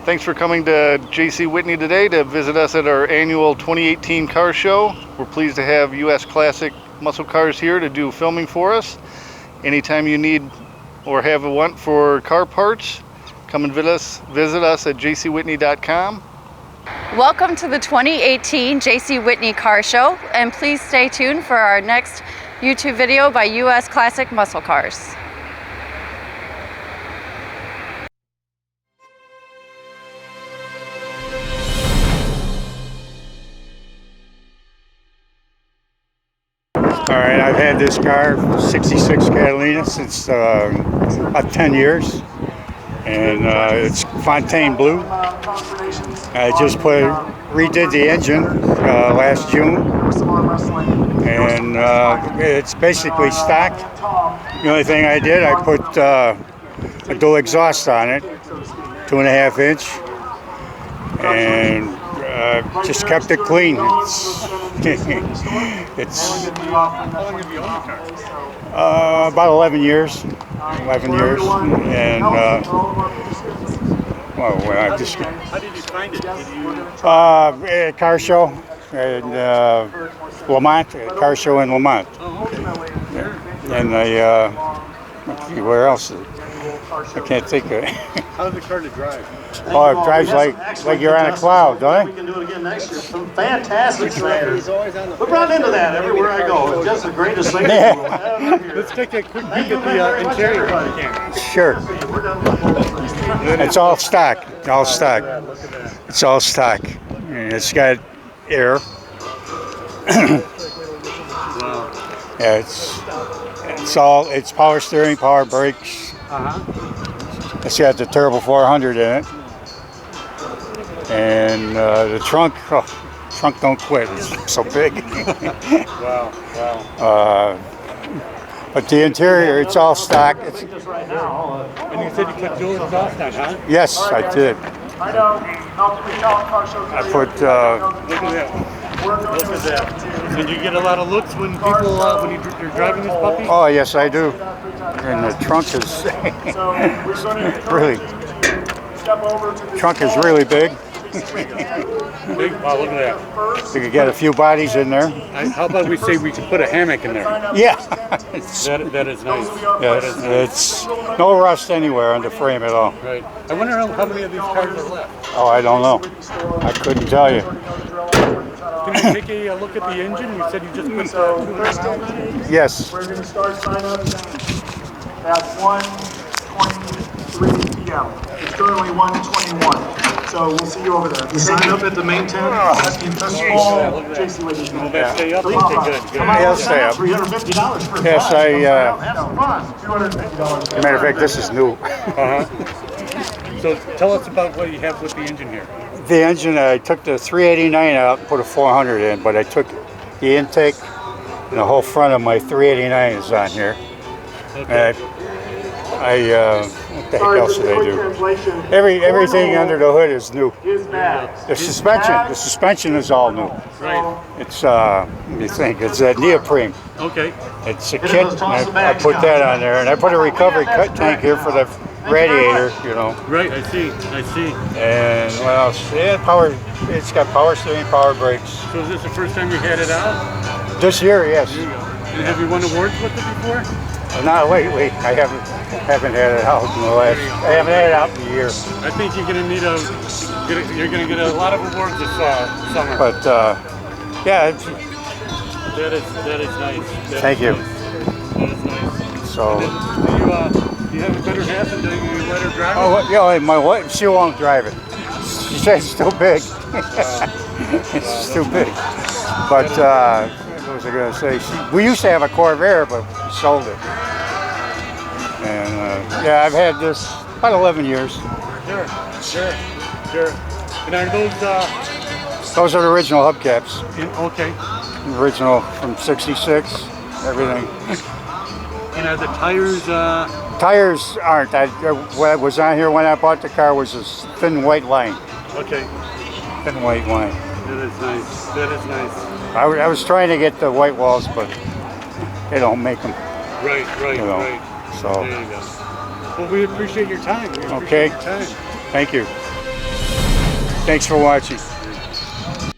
Thanks for coming to JC Whitney today to visit us at our annual 2018 car show. We're pleased to have US Classic Muscle Cars here to do filming for us. Anytime you need or have a want for car parts, come and visit us at jcwhitney.com. Welcome to the 2018 JC Whitney Car Show, and please stay tuned for our next YouTube video by US Classic Muscle Cars. All right, I've had this car, 66 Catalina, since about 10 years, and it's Fontaine Blue. I just redid the engine last June, and it's basically stock. The only thing I did, I put a dual exhaust on it, 2.5 inch, and just kept it clean. It's about 11 years, and well, I just. How did you find it? Did you? A car show in Lamont, a car show in Lamont. Oh, okay. And let's see, where else? I can't think of it. How's the car to drive? Oh, it drives like you're on a cloud, don't We it? can do it again next year. Some fantastic singers. He's always on the. We run into that everywhere I go. It's just the greatest singers Yeah. we'll have here. Let's take a quick peek at the interior if you can. Sure. It's all stock. All stock. It's all stock. And it's got air. Wow. Yeah, it's power steering, power brakes. It's got the Turbo 400 in it, and the trunk don't quit. It's so big. Wow. But the interior, it's all stock. And you said you put dual exhaust on, huh? Yes, I did. I put. Look at that. Look at that. Did you get a lot of looks when people when you're driving this puppy? Oh yes, I do. And the trunk is really. Trunk is really big. Big? Wow, look at that. You could get a few bodies in there. How about we say we could put a hammock in there? Yeah. That is nice. Yes, it's no rust anywhere on the frame at all. Right. I wonder how many of these cars are left. Oh, I don't know. I couldn't tell you. Can you take a look at the engine? You said you just put 200 on it? Yes. We're going to start sign-ups at 1:23 p.m. It's currently 1:21. So we'll see you over there. You sign up at the main tent. JC Whitney. Will that stay up? Okay, good. I'll stay up. $350 for Yes, have some fun. $250. matter of fact, this is new. So tell us about what you have with the engine here. The engine, I took the 389 out and put a 400 in, but I took the intake and the whole front of my 389 is on here. Okay. What the heck else did I do? Everything under the hood is new. The suspension is all new. Right. It's let me think, it's a neoprene. Okay. It's a kit, and I put that on there, and I put a recovery cut tank here for the radiator, you know. Right, I see. And what else? It's got power steering, power brakes. So is this the first time you had it out? This year, yes. There you go. And have you won awards with it before? No, wait, I haven't had it out in the last. I haven't had it out in a year. I think you're gonna need you're gonna get a lot of awards this summer. But yeah, That is nice. Thank you. That is nice. so. Do you have a better half and do you let her drive it? Oh, yeah, my wife, she won't drive it. She says it's too big. It's too big. But what was I going to say? We used to have a Corvair, but we sold it. And yeah, I've had this about 11 years. Sure. And are Those are the original hubcaps. okay? Original from '66, everything. And are the tires? Tires aren't. What was on here when I bought the car was this thin white line. Okay. Thin white line. That is nice. That is nice. I was trying to get the white walls, but they don't make them. Right. You know, Right. so. There you go. Well, we appreciate your time. Okay. Your time. Thank you. Thanks for watching.